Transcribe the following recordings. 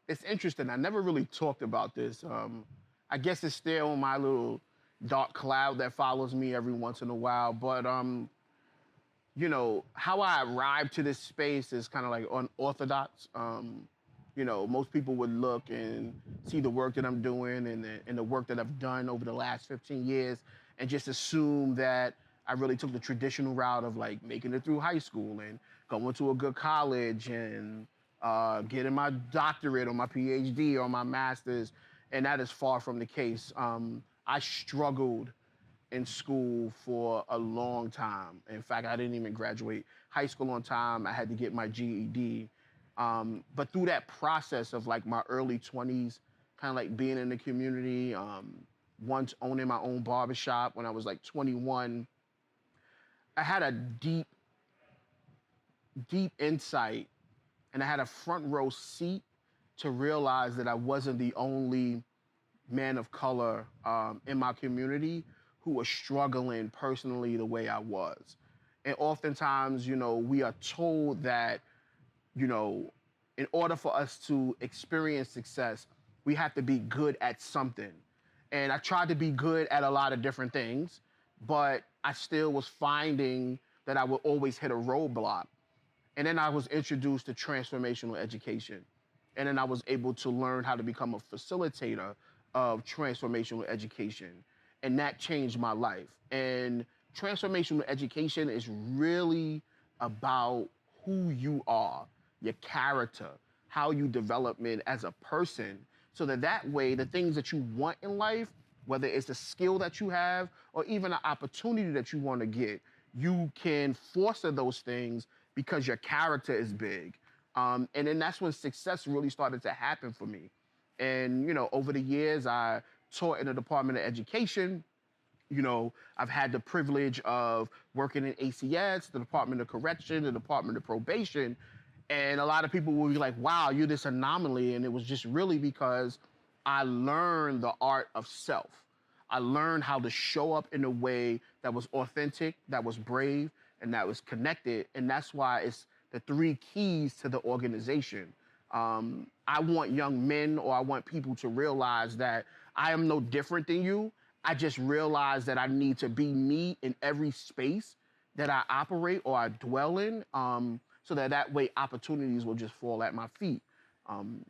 it's interesting. I never really talked about this. I guess it's still on my little dark cloud that follows me every once in a while. But how I arrived to this space is kind of like unorthodox. Most people would look and see the work that I'm doing and the work that I've done over the last 15 years and just assume that I really took the traditional route of like making it through high school and going to a good college and getting my doctorate or my PhD or my master's. And that is far from the case. I struggled in school for a long time. In fact, I didn't even graduate high school on time. I had to get my GED. But through that process of like my early 20s, kind of like being in the community, once owning my own barbershop when I was like 21, I had a deep, deep insight and I had a front row seat to realize that I wasn't the only man of color in my community who was struggling personally the way I was. And oftentimes, we are told that, you know, in order for us to experience success, we have to be good at something. And I tried to be good at a lot of different things, but I still was finding that I would always hit a roadblock. And then I was introduced to transformational education. And then I was able to learn how to become a facilitator of transformational education. And that changed my life. And transformational education is really about who you are, your character, how you develop it as a person, so that way the things that you want in life, whether it's a skill that you have or even an opportunity that you want to get, you can foster those things because your character is big. And then that's when success really started to happen for me. And, over the years, I taught in the Department of Education. I've had the privilege of working in ACS, the Department of Correction, the Department of Probation. And a lot of people will be like, wow, you're this anomaly. And it was just really because I learned the art of self. I learned how to show up in a way that was authentic, that was brave, and that was connected. And that's why it's the three keys to the organization. I want young men or I want people to realize that I am no different than you. I just realize that I need to be me in every space that I operate or I dwell in, so that way opportunities will just fall at my feet. And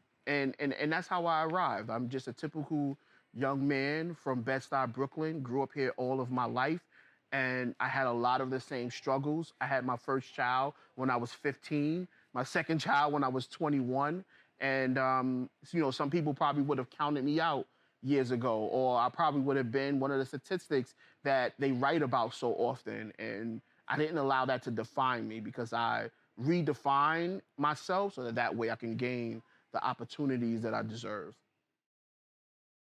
that's how I arrived. I'm just a typical young man from Bed-Stuy, Brooklyn, grew up here all of my life. And I had a lot of the same struggles. I had my first child when I was 15, my second child when I was 21. And, some people probably would have counted me out years ago, or I probably would have been one of the statistics that they write about so often. And I didn't allow that to define me because I redefine myself so that way I can gain the opportunities that I deserve.